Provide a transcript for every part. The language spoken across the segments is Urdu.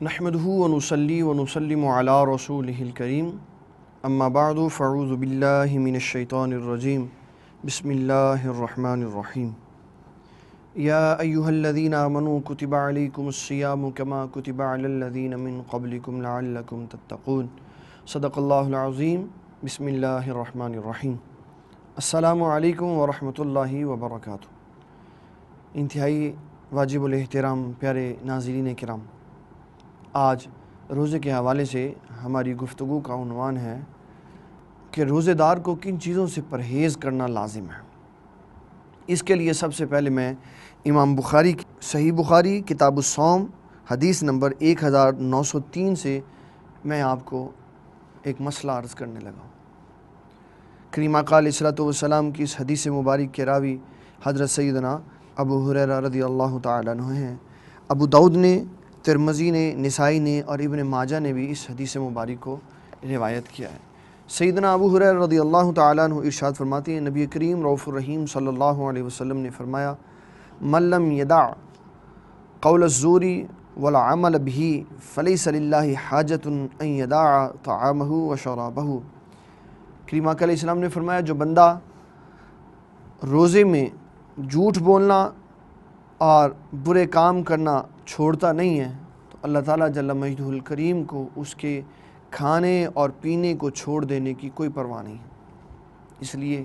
نحمدہ ونصلی ونسلم علی رسولہ الکریم اما بعد فاعوذ باللہ من الشیطان الرجیم بسم اللہ الرحمن الرحیم یا ایہا الذین آمنوا کتب علیکم الصیام کما کتب علی الذین من قبلکم لعلکم تتقون صدق اللہ العظیم بسم اللہ الرحمن الرحیم۔ السلام علیکم ورحمۃ اللہ وبرکاتہ۔ انتہائی واجب الاحترام پیارے ناظرین کرام، آج روزے کے حوالے سے ہماری گفتگو کا عنوان ہے کہ روزے دار کو کن چیزوں سے پرہیز کرنا لازم ہے۔ اس کے لیے سب سے پہلے میں امام بخاری صحیح بخاری کتاب الصوم حدیث نمبر 1903 سے میں آپ کو ایک مسئلہ عرض کرنے لگا ہوں۔ کریم آقا علیہ الصلوۃ والسلام کی اس حدیث مبارک کے راوی حضرت سیدنا ابو ہریرہ رضی اللہ تعالیٰ عنہ ہیں۔ ابو داؤد نے، ترمذی نے، نسائی نے اور ابن ماجہ نے بھی اس حدیث مبارک کو روایت کیا ہے۔ سیدنا ابو ہریرہ رضی اللہ تعالیٰ عنہ ارشاد فرماتے ہیں، نبی کریم رؤوف الرحیم صلی اللہ علیہ وسلم نے فرمایا، من لم یدع قول الزور والعمل به فلیس للہ حاجۃ ان یدع طعامہ وشرابہ۔ کریم آقا علیہ السلام نے فرمایا، جو بندہ روزے میں جھوٹ بولنا اور برے کام کرنا چھوڑتا نہیں ہے تو اللہ تعالیٰ جل مجدہ الکریم کو اس کے کھانے اور پینے کو چھوڑ دینے کی کوئی پرواہ نہیں ہے۔ اس لیے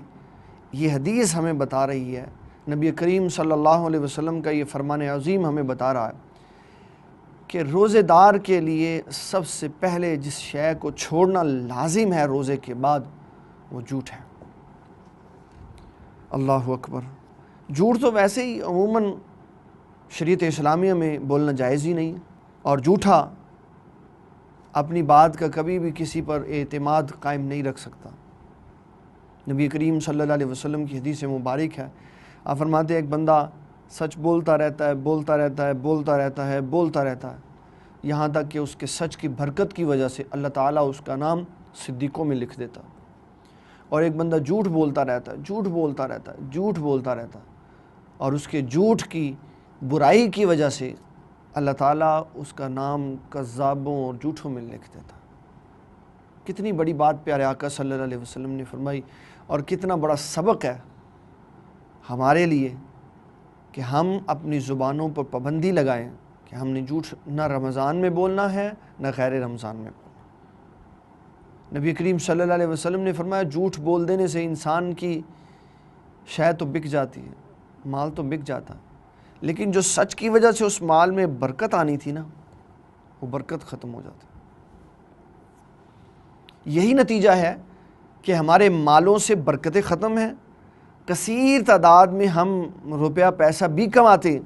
یہ حدیث ہمیں بتا رہی ہے، نبی کریم صلی اللہ علیہ وسلم کا یہ فرمان عظیم ہمیں بتا رہا ہے کہ روزے دار کے لیے سب سے پہلے جس شے کو چھوڑنا لازم ہے روزے کے بعد وہ جھوٹ ہے۔ اللہ اکبر۔ جھوٹ تو ویسے ہی عموماً شریعت اسلامیہ میں بولنا جائز ہی نہیں، اور جھوٹا اپنی بات کا کبھی بھی کسی پر اعتماد قائم نہیں رکھ سکتا۔ نبی کریم صلی اللہ علیہ وسلم کی حدیث مبارک ہے، آپ فرماتے ہیں ایک بندہ سچ بولتا رہتا ہے، بولتا رہتا ہے، بولتا رہتا ہے، بولتا رہتا ہے، یہاں تک کہ اس کے سچ کی برکت کی وجہ سے اللہ تعالیٰ اس کا نام صدیقوں میں لکھ دیتا۔ اور ایک بندہ جھوٹ بولتا رہتا ہے، جھوٹ بولتا رہتا ہے، جھوٹ بولتا رہتا ہے، اور اس کے جھوٹ کی برائی کی وجہ سے اللہ تعالیٰ اس کا نام کذابوں اور جھوٹوں میں لکھ دیتا۔ کتنی بڑی بات پیارے آقا صلی اللہ علیہ وسلم نے فرمائی، اور کتنا بڑا سبق ہے ہمارے لیے کہ ہم اپنی زبانوں پر پابندی لگائیں کہ ہم نے جھوٹ نہ رمضان میں بولنا ہے نہ غیر رمضان میں بولنا۔ نبی کریم صلی اللہ علیہ وسلم نے فرمایا، جھوٹ بول دینے سے انسان کی شے تو بک جاتی ہے، مال تو بک جاتا ہے، لیکن جو سچ کی وجہ سے اس مال میں برکت آنی تھی نا، وہ برکت ختم ہو جاتی۔ یہی نتیجہ ہے کہ ہمارے مالوں سے برکتیں ختم ہیں، کثیر تعداد میں ہم روپیہ پیسہ بھی کماتے،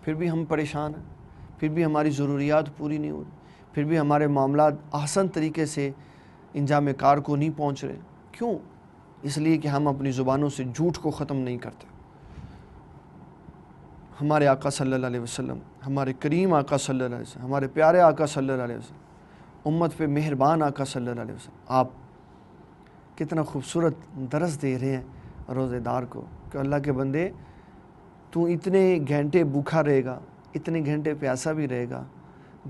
پھر بھی ہم پریشان ہیں، پھر بھی ہماری ضروریات پوری نہیں ہو رہی، پھر بھی ہمارے معاملات احسن طریقے سے انجام کار کو نہیں پہنچ رہے۔ کیوں؟ اس لیے کہ ہم اپنی زبانوں سے جھوٹ کو ختم نہیں کرتے۔ ہمارے آقا صلی اللہ علیہ وسلم، ہمارے کریم آقا صلی اللہ علیہ وسلم، ہمارے پیارے آقا صلی اللہ علیہ وسلم، امت پہ مہربان آقا صلی اللہ علیہ وسلم، آپ کتنا خوبصورت درس دے رہے ہیں روزے دار کو کہ اللہ کے بندے، تو اتنے گھنٹے بھوکا رہے گا، اتنے گھنٹے پیاسا بھی رہے گا،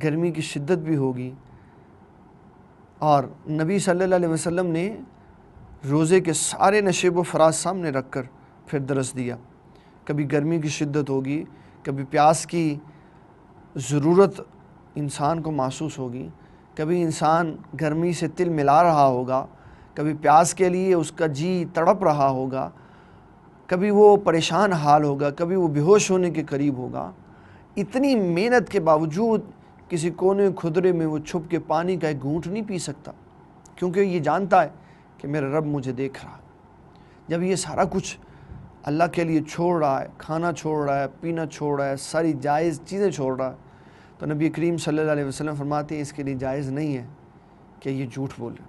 گرمی کی شدت بھی ہوگی، اور نبی صلی اللہ علیہ وسلم نے روزے کے سارے نشیب و فراز سامنے رکھ کر پھر درس دیا۔ کبھی گرمی کی شدت ہوگی، کبھی پیاس کی ضرورت انسان کو محسوس ہوگی، کبھی انسان گرمی سے تل ملا رہا ہوگا، کبھی پیاس کے لیے اس کا جی تڑپ رہا ہوگا، کبھی وہ پریشان حال ہوگا، کبھی وہ بے ہوش ہونے کے قریب ہوگا۔ اتنی محنت کے باوجود کسی کونے کھدرے میں وہ چھپ کے پانی کا ایک گھونٹ نہیں پی سکتا، کیونکہ یہ جانتا ہے کہ میرا رب مجھے دیکھ رہا ہے۔ جب یہ سارا کچھ اللہ کے لیے چھوڑ رہا ہے، کھانا چھوڑ رہا ہے، پینا چھوڑ رہا ہے، ساری جائز چیزیں چھوڑ رہا ہے، تو نبی کریم صلی اللہ علیہ وسلم فرماتے ہیں اس کے لیے جائز نہیں ہے کہ یہ جھوٹ بولے۔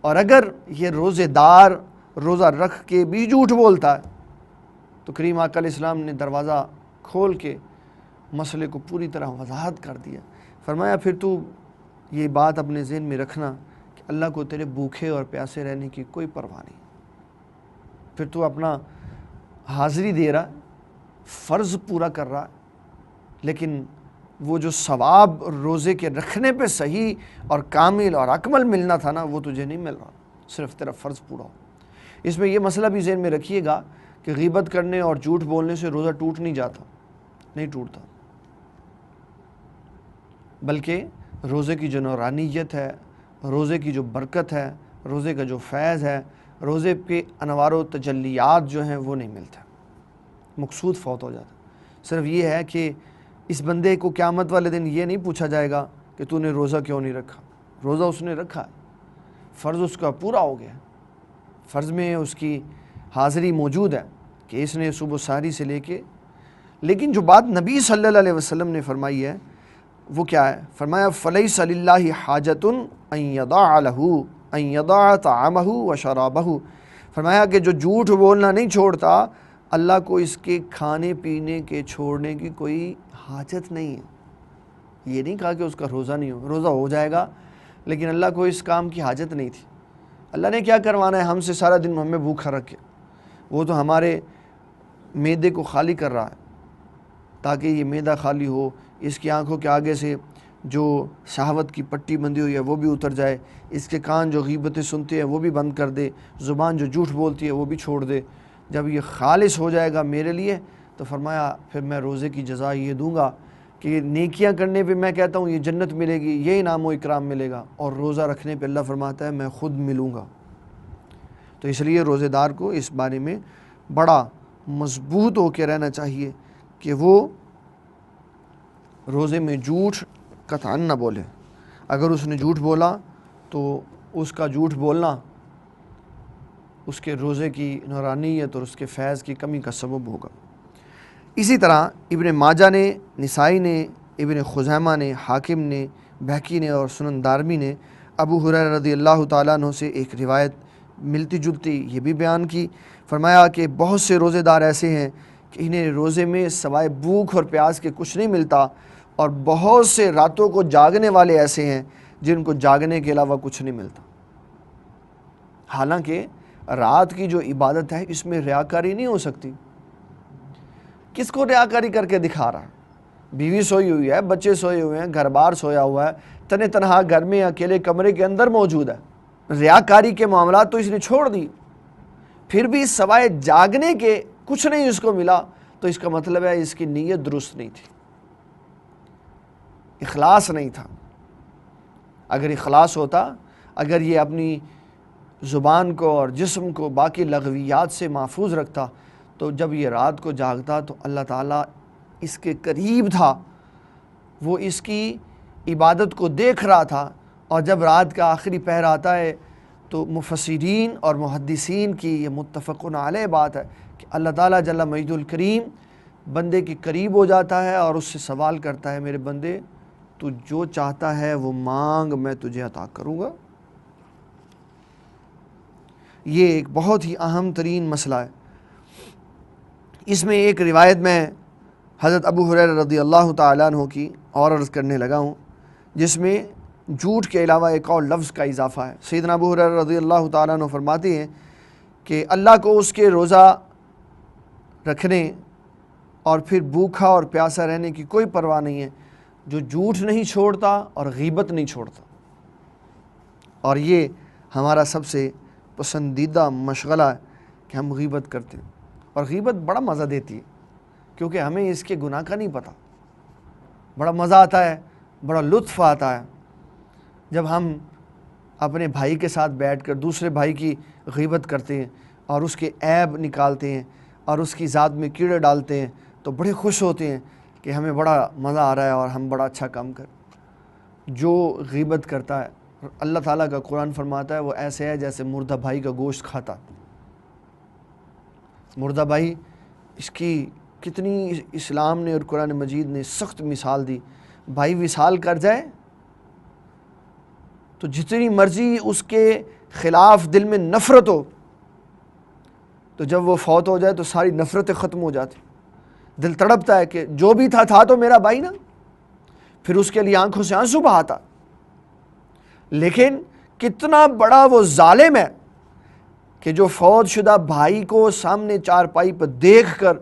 اور اگر یہ روزے دار روزہ رکھ کے بھی جھوٹ بولتا ہے تو کریم آقا علیہ السلام نے دروازہ کھول کے مسئلے کو پوری طرح وضاحت کر دیا۔ فرمایا، پھر تو یہ بات اپنے ذہن میں رکھنا کہ اللہ کو تیرے بھوکے اور پیاسے رہنے کی کوئی پرواہ نہیں، پھر تو اپنا حاضری دے رہا ہے، فرض پورا کر رہا ہے، لیکن وہ جو ثواب روزے کے رکھنے پہ صحیح اور کامل اور اکمل ملنا تھا نا، وہ تجھے نہیں مل رہا، صرف تیرا فرض پورا ہو۔ اس میں یہ مسئلہ بھی ذہن میں رکھیے گا کہ غیبت کرنے اور جھوٹ بولنے سے روزہ ٹوٹ نہیں جاتا، نہیں ٹوٹتا، بلکہ روزے کی جو نورانیت ہے، روزے کی جو برکت ہے، روزے کا جو فیض ہے، روزے کے انوار و تجلیات جو ہیں وہ نہیں ملتا، مقصود فوت ہو جاتا۔ صرف یہ ہے کہ اس بندے کو قیامت والے دن یہ نہیں پوچھا جائے گا کہ تو نے روزہ کیوں نہیں رکھا، روزہ اس نے رکھا ہے، فرض اس کا پورا ہو گیا، فرض میں اس کی حاضری موجود ہے کہ اس نے صبح سحری سے لے کے، لیکن جو بات نبی صلی اللہ علیہ وسلم نے فرمائی ہے وہ کیا ہے؟ فرمایا فَلَيْسَ لِلَّهِ حَاجَةٌ أَن يَضَعَ لَهُ أَن يَضَعَ طَعَامَهُ وَشَرَابَهُ، فرمایا کہ جو جھوٹ بولنا نہیں چھوڑتا، اللہ کو اس کے کھانے پینے کے چھوڑنے کی کوئی حاجت نہیں ہے۔ یہ نہیں کہا کہ اس کا روزہ نہیں ہو، روزہ ہو جائے گا، لیکن اللہ کو اس کام کی حاجت نہیں تھی۔ اللہ نے کیا کروانا ہے ہم سے سارا دن ہمیں بھوکھا رکھے؟ وہ تو ہمارے معدے کو خالی کر رہا ہے تاکہ یہ معدہ خالی ہو، اس کی آنکھوں کے آگے سے جو شہوت کی پٹی بندھی ہوئی ہے وہ بھی اتر جائے، اس کے کان جو غیبتیں سنتے ہیں وہ بھی بند کر دے، زبان جو جھوٹ بولتی ہے وہ بھی چھوڑ دے۔ جب یہ خالص ہو جائے گا میرے لیے تو فرمایا پھر میں روزے کی جزا یہ دوں گا کہ نیکیاں کرنے پہ میں کہتا ہوں یہ جنت ملے گی، یہ انعام و اکرام ملے گا، اور روزہ رکھنے پہ اللہ فرماتا ہے میں خود ملوں گا۔ تو اس لیے روزے دار کو اس بارے میں بڑا مضبوط ہو کے رہنا چاہیے کہ وہ روزے میں جھوٹ قطعاً نہ بولے۔ اگر اس نے جھوٹ بولا تو اس کا جھوٹ بولنا اس کے روزے کی نورانیت اور اس کے فیض کی کمی کا سبب ہوگا۔ اسی طرح ابن ماجہ نے، نسائی نے، ابن خزیمہ نے، حاکم نے، بہقی نے اور سنن دارمی نے ابو ہریرہ رضی اللہ تعالیٰ عنہ سے ایک روایت ملتی جلتی یہ بھی بیان کی، فرمایا کہ بہت سے روزے دار ایسے ہیں کہ انہیں روزے میں سوائے بھوک اور پیاس کے کچھ نہیں ملتا، اور بہت سے راتوں کو جاگنے والے ایسے ہیں جن کو جاگنے کے علاوہ کچھ نہیں ملتا۔ حالانکہ رات کی جو عبادت ہے اس میں ریاکاری نہیں ہو سکتی۔ کس کو ریاکاری کر کے دکھا رہا ہے؟ بیوی سوئی ہوئی ہے، بچے سوئے ہوئے ہیں، گھر بار سویا ہوا ہے، تنے تنہا گھر میں اکیلے کمرے کے اندر موجود ہے، ریاکاری کے معاملات تو اس نے چھوڑ دی، پھر بھی سوائے جاگنے کے کچھ نہیں اس کو ملا، تو اس کا مطلب ہے اس کی نیت درست نہیں تھی، اخلاص نہیں تھا۔ اگر اخلاص ہوتا، اگر یہ اپنی زبان کو اور جسم کو باقی لغویات سے محفوظ رکھتا، تو جب یہ رات کو جاگتا تو اللہ تعالیٰ اس کے قریب تھا، وہ اس کی عبادت کو دیکھ رہا تھا۔ اور جب رات کا آخری پہر آتا ہے تو مفسرین اور محدثین کی یہ متفق علیہ بات ہے کہ اللہ تعالیٰ جل مجد الکریم بندے کے قریب ہو جاتا ہے اور اس سے سوال کرتا ہے میرے بندے تو جو چاہتا ہے وہ مانگ، میں تجھے عطا کروں گا۔ یہ ایک بہت ہی اہم ترین مسئلہ ہے۔ اس میں ایک روایت میں حضرت ابو ہریرہ رضی اللہ تعالیٰ عنہ کی اور عرض کرنے لگا ہوں، جس میں جھوٹ کے علاوہ ایک اور لفظ کا اضافہ ہے۔ سیدنا ابو ہریرہ رضی اللہ تعالیٰ عنہ فرماتے ہیں کہ اللہ کو اس کے روزہ رکھنے اور پھر بھوکھا اور پیاسا رہنے کی کوئی پرواہ نہیں ہے جو جھوٹ نہیں چھوڑتا اور غیبت نہیں چھوڑتا۔ اور یہ ہمارا سب سے پسندیدہ مشغلہ ہے کہ ہم غیبت کرتے ہیں، اور غیبت بڑا مزہ دیتی ہے کیونکہ ہمیں اس کے گناہ کا نہیں پتہ۔ بڑا مزہ آتا ہے، بڑا لطف آتا ہے جب ہم اپنے بھائی کے ساتھ بیٹھ کر دوسرے بھائی کی غیبت کرتے ہیں اور اس کے عیب نکالتے ہیں اور اس کی ذات میں کیڑے ڈالتے ہیں، تو بڑے خوش ہوتے ہیں کہ ہمیں بڑا مزہ آ رہا ہے اور ہم بڑا اچھا کام کر۔ جو غیبت کرتا ہے، اللہ تعالیٰ کا قرآن فرماتا ہے وہ ایسے ہے جیسے مردہ بھائی کا گوشت کھاتا۔ مردہ بھائی، اس کی کتنی اسلام نے اور قرآن مجید نے سخت مثال دی۔ بھائی وصال کر جائے تو جتنی مرضی اس کے خلاف دل میں نفرت ہو، تو جب وہ فوت ہو جائے تو ساری نفرتیں ختم ہو جاتی، دل تڑپتا ہے کہ جو بھی تھا تو میرا بھائی نا، پھر اس کے لیے آنکھوں سے آنسو بہاتا۔ لیکن کتنا بڑا وہ ظالم ہے کہ جو فوت شدہ بھائی کو سامنے چارپائی پر دیکھ کر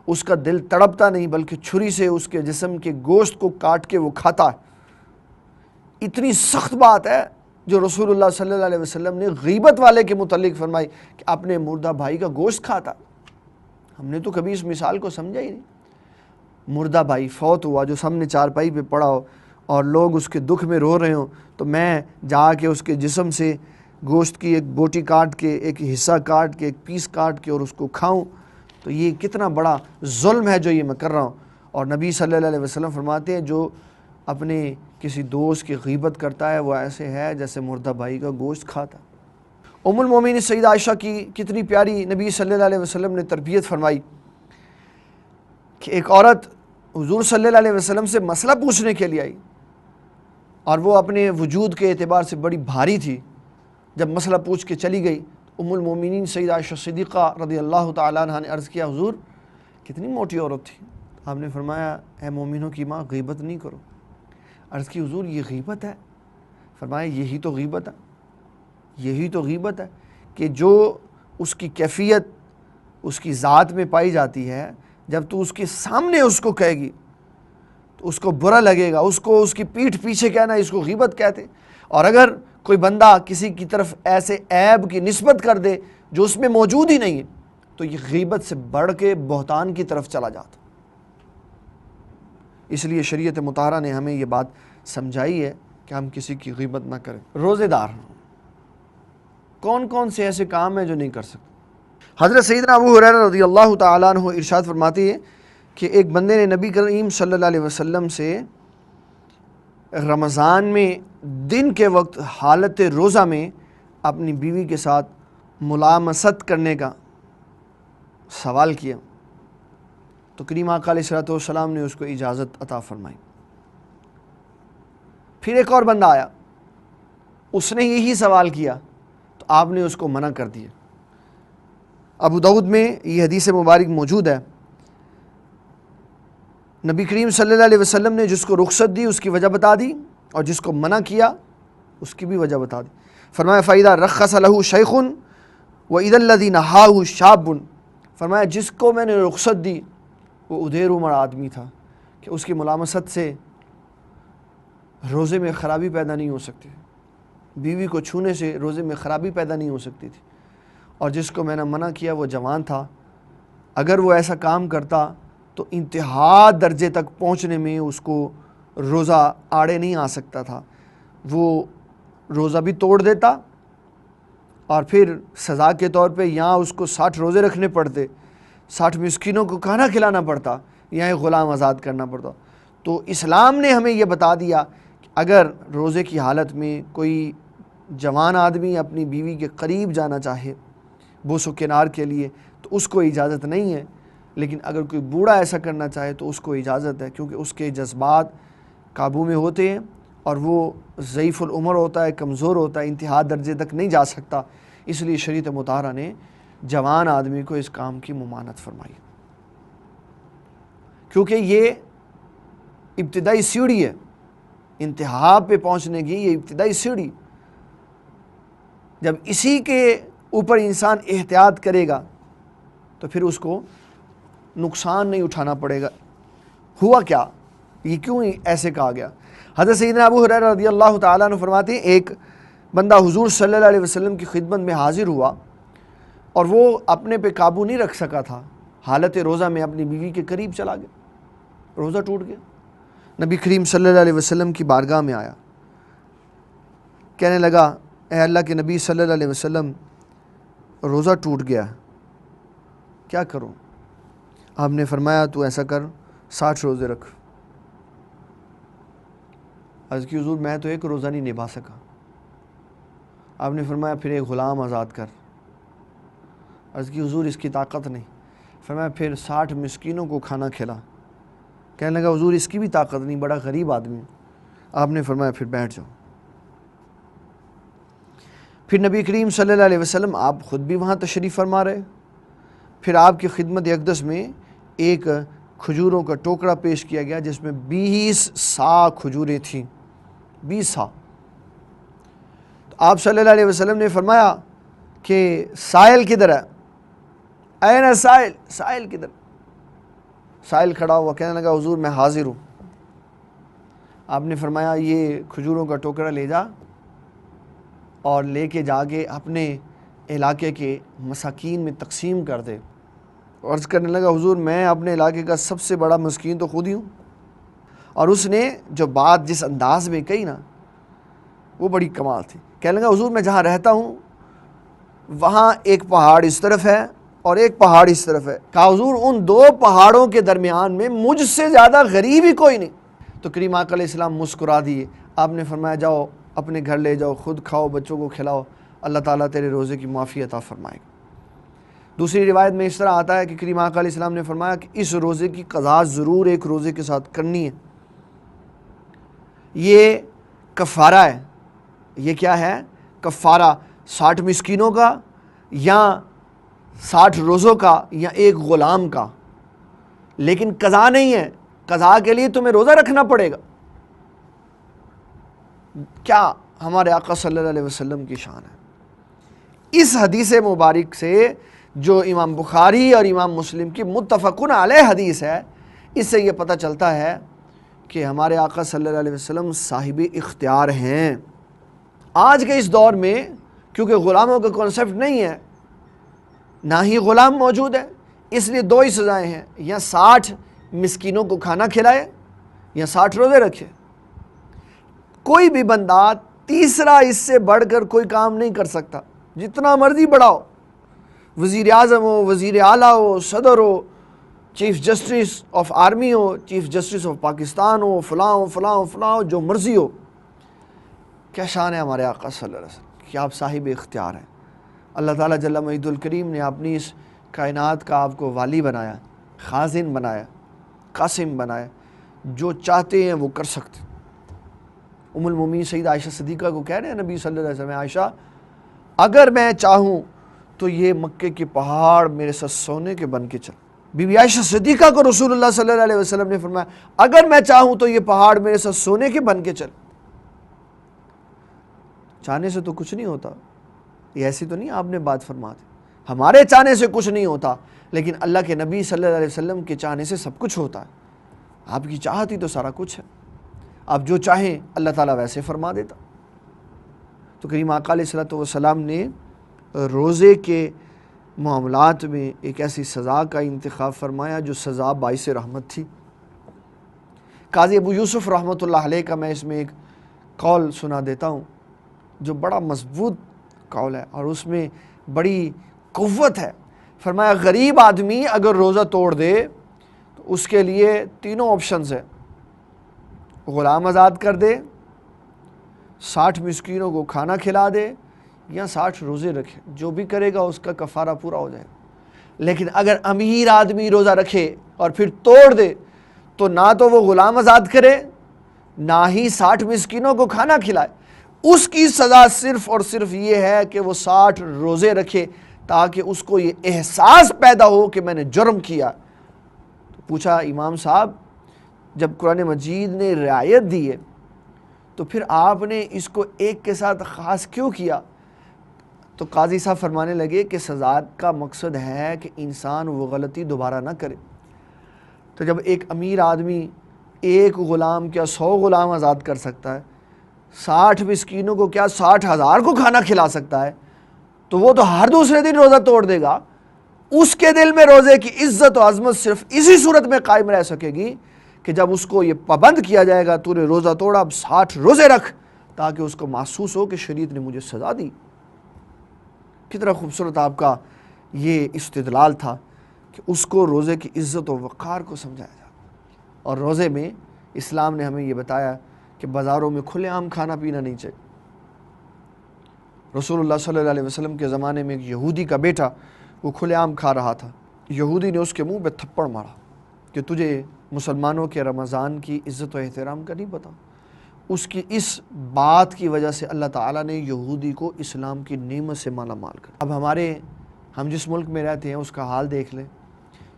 اس کا دل تڑپتا نہیں بلکہ چھری سے اس کے جسم کے گوشت کو کاٹ کے وہ کھاتا ہے۔ اتنی سخت بات ہے جو رسول اللہ صلی اللہ علیہ وسلم نے غیبت والے کے متعلق فرمائی کہ اپنے مردہ بھائی کا گوشت کھاتا۔ ہم نے تو کبھی اس مثال کو سمجھا ہی نہیں۔ مردہ بھائی فوت ہوا جو سامنے چارپائی پہ پڑا ہو اور لوگ اس کے دکھ میں رو رہے ہوں، تو میں جا کے اس کے جسم سے گوشت کی ایک بوٹی کاٹ کے، ایک حصہ کاٹ کے، ایک پیس کاٹ کے اور اس کو کھاؤں، تو یہ کتنا بڑا ظلم ہے جو یہ میں کر رہا ہوں۔ اور نبی صلی اللہ علیہ وسلم فرماتے ہیں جو اپنے کسی دوست کی غیبت کرتا ہے وہ ایسے ہے جیسے مردہ بھائی کا گوشت کھاتا۔ ام المومنین سیدہ عائشہ کی کتنی پیاری نبی صلی اللہ علیہ وسلم نے تربیت فرمائی کہ ایک عورت حضور صلی اللہ علیہ وسلم سے مسئلہ پوچھنے کے لیے آئی اور وہ اپنے وجود کے اعتبار سے بڑی بھاری تھی۔ جب مسئلہ پوچھ کے چلی گئی تو ام المومنین سیدہ عائشہ صدیقہ رضی اللہ تعالیٰ عنہا نے عرض کیا حضور کتنی موٹی عورت تھی۔ آپ نے فرمایا اے مومنوں کی ماں غیبت نہیں کرو۔ عرض کی حضور یہ غیبت ہے؟ فرمایا یہی تو غیبت ہے، یہی تو غیبت ہے کہ جو اس کی کیفیت اس کی ذات میں پائی جاتی ہے، جب تو اس کے سامنے اس کو کہے گی تو اس کو برا لگے گا، اس کو اس کی پیٹھ پیچھے کہنا اس کو غیبت کہتے ہیں۔ اور اگر کوئی بندہ کسی کی طرف ایسے عیب کی نسبت کر دے جو اس میں موجود ہی نہیں ہے تو یہ غیبت سے بڑھ کے بہتان کی طرف چلا جاتا۔ اس لیے شریعت مطہرہ نے ہمیں یہ بات سمجھائی ہے کہ ہم کسی کی غیبت نہ کریں۔ روزے دار کون کون سے ایسے کام ہیں جو نہیں کر سکتے؟ حضرت سیدنا ابو ہریرہ رضی اللہ تعالیٰ عنہ ارشاد فرماتے ہیں کہ ایک بندے نے نبی کریم صلی اللہ علیہ وسلم سے رمضان میں دن کے وقت حالت روزہ میں اپنی بیوی کے ساتھ ملامست کرنے کا سوال کیا تو کریم آقا علیہ الصلوۃ والسلام نے اس کو اجازت عطا فرمائی۔ پھر ایک اور بندہ آیا، اس نے یہی سوال کیا تو آپ نے اس کو منع کر دیا۔ ابو داؤد میں یہ حدیث مبارک موجود ہے۔ نبی کریم صلی اللہ علیہ وسلم نے جس کو رخصت دی اس کی وجہ بتا دی اور جس کو منع کیا اس کی بھی وجہ بتا دی۔ فرمایا فَإِذَا رَخَّصَ لَهُ شَيْخٌ وَإِذَا الَّذِي نَهَاهُ شَابٌ، فرمایا جس کو میں نے رخصت دی وہ ادھیر عمر آدمی تھا کہ اس کی ملامست سے روزے میں خرابی پیدا نہیں ہو سکتی، بیوی کو چھونے سے روزے میں خرابی پیدا نہیں ہو سکتی تھی، اور جس کو میں نے منع کیا وہ جوان تھا، اگر وہ ایسا کام کرتا تو انتہا درجے تک پہنچنے میں اس کو روزہ آڑے نہیں آ سکتا تھا، وہ روزہ بھی توڑ دیتا اور پھر سزا کے طور پہ یہاں اس کو 60 روزے رکھنے پڑتے، 60 مسکینوں کو کھانا کھلانا پڑتا، یہاں ایک غلام آزاد کرنا پڑتا۔ تو اسلام نے ہمیں یہ بتا دیا کہ اگر روزے کی حالت میں کوئی جوان آدمی اپنی بیوی کے قریب جانا چاہے بوس و کنار کے لیے تو اس کو اجازت نہیں ہے، لیکن اگر کوئی بوڑھا ایسا کرنا چاہے تو اس کو اجازت ہے، کیونکہ اس کے جذبات قابو میں ہوتے ہیں اور وہ ضعیف العمر ہوتا ہے، کمزور ہوتا ہے، انتہا درجے تک نہیں جا سکتا، اس لیے شریعت مطہرہ نے جوان آدمی کو اس کام کی ممانعت فرمائی، کیونکہ یہ ابتدائی سیڑھی ہے، انتہا پہ پہنچنے کی یہ ابتدائی سیڑھی۔ جب اسی کے اوپر انسان احتیاط کرے گا تو پھر اس کو نقصان نہیں اٹھانا پڑے گا۔ ہوا کیا؟ یہ کیوں ایسے کہا گیا؟ حضرت سیدنا ابو ہریرہ رضی اللہ تعالیٰ عنہ فرماتے ہیں ایک بندہ حضور صلی اللہ علیہ وسلم کی خدمت میں حاضر ہوا اور وہ اپنے پہ قابو نہیں رکھ سکا تھا، حالت روزہ میں اپنی بیوی کے قریب چلا گیا، روزہ ٹوٹ گیا۔ نبی کریم صلی اللہ علیہ وسلم کی بارگاہ میں آیا، کہنے لگا اے اللہ کے نبی صلی اللہ علیہ وسلم روزہ ٹوٹ گیا، کیا کروں؟ آپ نے فرمایا تو ایسا کر 60 روزے رکھ۔ عرض کی حضور میں تو ایک روزہ نہیں نبھا سکا۔ آپ نے فرمایا پھر ایک غلام آزاد کر۔ عرض کی حضور اس کی طاقت نہیں۔ فرمایا پھر 60 مسکینوں کو کھانا کھلا۔ کہنے لگا حضور اس کی بھی طاقت نہیں، بڑا غریب آدمی۔ آپ نے فرمایا پھر بیٹھ جاؤ۔ پھر نبی کریم صلی اللہ علیہ وسلم آپ خود بھی وہاں تشریف فرما رہے، پھر آپ کی خدمت اقدس میں ایک کھجوروں کا ٹوکرا پیش کیا گیا جس میں 20 صاع کھجوریں تھیں، 20 صاع۔ تو آپ صلی اللہ علیہ وسلم نے فرمایا کہ سائل کدھر ہے؟ این سائل، سائل کدھر؟ سائل کھڑا ہوا، کہنے لگا حضور میں حاضر ہوں۔ آپ نے فرمایا یہ کھجوروں کا ٹوکرا لے جا اور لے کے جا کے اپنے علاقے کے مساکین میں تقسیم کر دے۔ عرض کرنے لگا حضور میں اپنے علاقے کا سب سے بڑا مسکین تو خود ہی ہوں۔ اور اس نے جو بات جس انداز میں کہی نا وہ بڑی کمال تھی۔ کہنے لگا حضور میں جہاں رہتا ہوں وہاں ایک پہاڑ اس طرف ہے اور ایک پہاڑ اس طرف ہے۔ کہا حضور ان دو پہاڑوں کے درمیان میں مجھ سے زیادہ غریب ہی کوئی نہیں۔ تو کریم آقا علیہ السلام مسکرا دیے۔ آپ نے فرمایا جاؤ اپنے گھر لے جاؤ، خود کھاؤ، بچوں کو کھلاؤ، اللہ تعالیٰ تیرے روزے کی معافی عطا فرمائے گا۔ دوسری روایت میں اس طرح آتا ہے کہ کریم آقا علیہ السلام نے فرمایا کہ اس روزے کی قضا ضرور ایک روزے کے ساتھ کرنی ہے۔ یہ کفارہ ہے۔ یہ کیا ہے؟ کفارہ 60 مسکینوں کا یا 60 روزوں کا یا ایک غلام کا، لیکن قضا نہیں ہے۔ قضا کے لیے تمہیں روزہ رکھنا پڑے گا۔ کیا ہمارے آقا صلی اللہ علیہ وسلم کی شان ہے۔ اس حدیث مبارک سے جو امام بخاری اور امام مسلم کی متفقن علیہ حدیث ہے، اس سے یہ پتہ چلتا ہے کہ ہمارے آقا صلی اللہ علیہ وسلم صاحب اختیار ہیں۔ آج کے اس دور میں کیونکہ غلاموں کا کانسیپٹ نہیں ہے، نہ ہی غلام موجود ہے، اس لیے دو ہی سزائیں ہیں، یا 60 مسکینوں کو کھانا کھلائے یا 60 روزے رکھے۔ کوئی بھی بندہ تیسرا اس سے بڑھ کر کوئی کام نہیں کر سکتا، جتنا مرضی بڑا ہو، وزیر اعظم ہو، وزیر اعلیٰ ہو، صدر ہو، چیف جسٹس آف آرمی ہو، چیف جسٹس آف پاکستان ہو، فلاں ہو فلاں ہو فلاں ہو، جو مرضی ہو۔ کیا شان ہے ہمارے آقا صلی اللہ علیہ وسلم کہ آپ صاحب اختیار ہیں۔ اللہ تعالیٰ جل مجید الکریم نے اپنی اس کائنات کا آپ کو والی بنایا، خازن بنایا، قاسم بنایا، جو چاہتے ہیں وہ کر سکتے۔ ام المومنین سیدہ عائشہ صدیقہ کو کہہ رہے ہیں نبی صلی اللہ علیہ وسلم، عائشہ اگر میں چاہوں تو یہ مکے کے پہاڑ میرے ساتھ سونے کے بن کے چل۔ بی بی عائشہ صدیقہ کو رسول اللہ صلی اللہ علیہ وسلم نے فرمایا اگر میں چاہوں تو یہ پہاڑ میرے ساتھ سونے کے بن کے چل۔ چاہنے سے تو کچھ نہیں ہوتا، یہ ایسی تو نہیں آپ نے بات فرما دی، ہمارے چاہنے سے کچھ نہیں ہوتا، لیکن اللہ کے نبی صلی اللہ علیہ وسلم کے چاہنے سے سب کچھ ہوتا ہے۔ آپ کی چاہت ہی تو سارا کچھ ہے، آپ جو چاہیں اللہ تعالیٰ ویسے فرما دیتا۔ تو کریم آقا علیہ الصلوۃ والسلام نے روزے کے معاملات میں ایک ایسی سزا کا انتخاب فرمایا جو سزا باعث رحمت تھی۔ قاضی ابو یوسف رحمۃ اللہ علیہ کا میں اس میں ایک قول سنا دیتا ہوں جو بڑا مضبوط قول ہے اور اس میں بڑی قوت ہے۔ فرمایا غریب آدمی اگر روزہ توڑ دے تو اس کے لیے تینوں آپشنز ہیں، غلام آزاد کر دے، 60 مسکینوں کو کھانا کھلا دے، یا 60 روزے رکھے۔ جو بھی کرے گا اس کا کفارہ پورا ہو جائے گا۔ لیکن اگر امیر آدمی روزہ رکھے اور پھر توڑ دے تو نہ تو وہ غلام آزاد کرے نہ ہی 60 مسکینوں کو کھانا کھلائے، اس کی سزا صرف اور صرف یہ ہے کہ وہ 60 روزے رکھے تاکہ اس کو یہ احساس پیدا ہو کہ میں نے جرم کیا۔ تو پوچھا امام صاحب جب قرآن مجید نے رعایت دی ہے تو پھر آپ نے اس کو ایک کے ساتھ خاص کیوں کیا؟ تو قاضی صاحب فرمانے لگے کہ سزا کا مقصد ہے کہ انسان وہ غلطی دوبارہ نہ کرے۔ تو جب ایک امیر آدمی ایک غلام کیا 100 غلام آزاد کر سکتا ہے، 60 مسکینوں کو کیا 60,000 کو کھانا کھلا سکتا ہے، تو وہ تو ہر دوسرے دن روزہ توڑ دے گا۔ اس کے دل میں روزے کی عزت و عظمت صرف اسی صورت میں قائم رہ سکے گی کہ جب اس کو یہ پابند کیا جائے گا تو نے روزہ توڑا، اب 60 روزے رکھ، تاکہ اس کو محسوس ہو کہ شریعت نے مجھے سزا دی۔ کتنا خوبصورت آپ کا یہ استدلال تھا کہ اس کو روزے کی عزت و وقار کو سمجھایا جائے۔ اور روزے میں اسلام نے ہمیں یہ بتایا کہ بازاروں میں کھلے عام کھانا پینا نہیں چاہیے۔ رسول اللہ صلی اللہ علیہ وسلم کے زمانے میں ایک یہودی کا بیٹا وہ کھلے عام کھا رہا تھا، یہودی نے اس کے منہ پہ تھپڑ مارا کہ تجھے مسلمانوں کے رمضان کی عزت و احترام کا نہیں پتہ۔ اس کی اس بات کی وجہ سے اللہ تعالیٰ نے یہودی کو اسلام کی نعمت سے مالا مال کر۔ اب ہم جس ملک میں رہتے ہیں اس کا حال دیکھ لیں،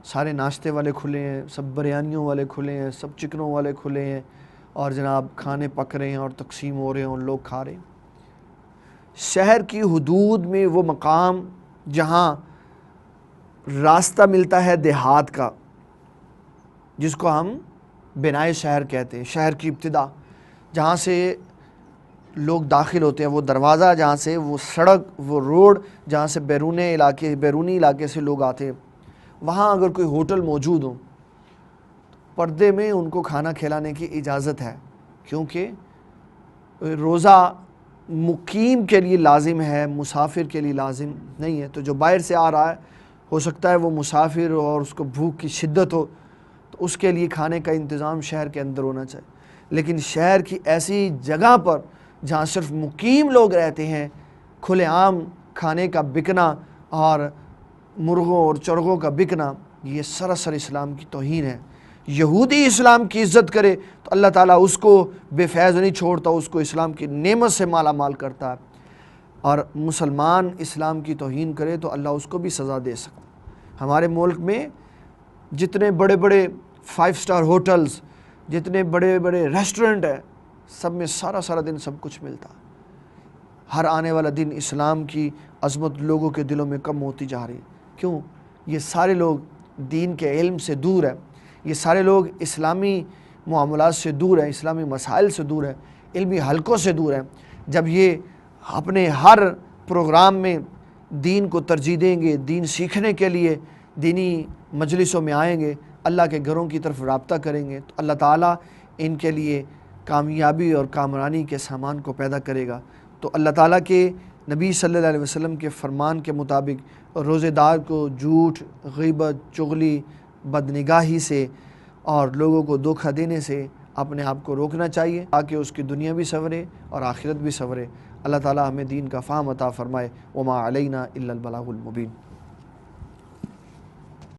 سارے ناشتے والے کھلے ہیں، سب بریانیوں والے کھلے ہیں، سب چکنوں والے کھلے ہیں، اور جناب کھانے پک رہے ہیں اور تقسیم ہو رہے ہیں اور لوگ کھا رہے ہیں۔ شہر کی حدود میں وہ مقام جہاں راستہ ملتا ہے دیہات کا، جس کو ہم بنائے شہر کہتے ہیں، شہر کی ابتدا جہاں سے لوگ داخل ہوتے ہیں، وہ دروازہ جہاں سے، وہ سڑک، وہ روڈ جہاں سے بیرونی علاقے سے لوگ آتے ہیں، وہاں اگر کوئی ہوٹل موجود ہو، پردے میں ان کو کھانا کھلانے کی اجازت ہے، کیونکہ روزہ مقیم کے لیے لازم ہے، مسافر کے لیے لازم نہیں ہے۔ تو جو باہر سے آ رہا ہے، ہو سکتا ہے وہ مسافر ہو اور اس کو بھوک کی شدت ہو، تو اس کے لیے کھانے کا انتظام شہر کے اندر ہونا چاہیے۔ لیکن شہر کی ایسی جگہ پر جہاں صرف مقیم لوگ رہتے ہیں، کھلے عام کھانے کا بکنا اور مرغوں اور چرغوں کا بکنا، یہ سراسر اسلام کی توہین ہے۔ یہودی اسلام کی عزت کرے تو اللہ تعالیٰ اس کو بے فیض نہیں چھوڑتا، اس کو اسلام کی نعمت سے مالا مال کرتا ہے، اور مسلمان اسلام کی توہین کرے تو اللہ اس کو بھی سزا دے سکتا ہے۔ ہمارے ملک میں جتنے بڑے بڑے 5 اسٹار ہوٹلز، جتنے بڑے بڑے ریسٹورنٹ ہیں، سب میں سارا دن سب کچھ ملتا ہے۔ ہر آنے والا دن اسلام کی عظمت لوگوں کے دلوں میں کم ہوتی جا رہی ہے۔ کیوں؟ یہ سارے لوگ دین کے علم سے دور ہیں، یہ سارے لوگ اسلامی معاملات سے دور ہیں، اسلامی مسائل سے دور ہیں، علمی حلقوں سے دور ہیں۔ جب یہ اپنے ہر پروگرام میں دین کو ترجیح دیں گے، دین سیکھنے کے لیے دینی مجلسوں میں آئیں گے، اللہ کے گھروں کی طرف رابطہ کریں گے، تو اللہ تعالیٰ ان کے لیے کامیابی اور کامرانی کے سامان کو پیدا کرے گا۔ تو اللہ تعالیٰ کے نبی صلی اللہ علیہ وسلم کے فرمان کے مطابق روزے دار کو جھوٹ، غیبت، چغلی، بدنگاہی سے اور لوگوں کو دھوکہ دینے سے اپنے آپ کو روکنا چاہیے، تاکہ اس کی دنیا بھی سنورے اور آخرت بھی سنورے۔ اللہ تعالیٰ ہمیں دین کا فہم عطا فرمائے۔ وما علینا الا البلاغ المبین۔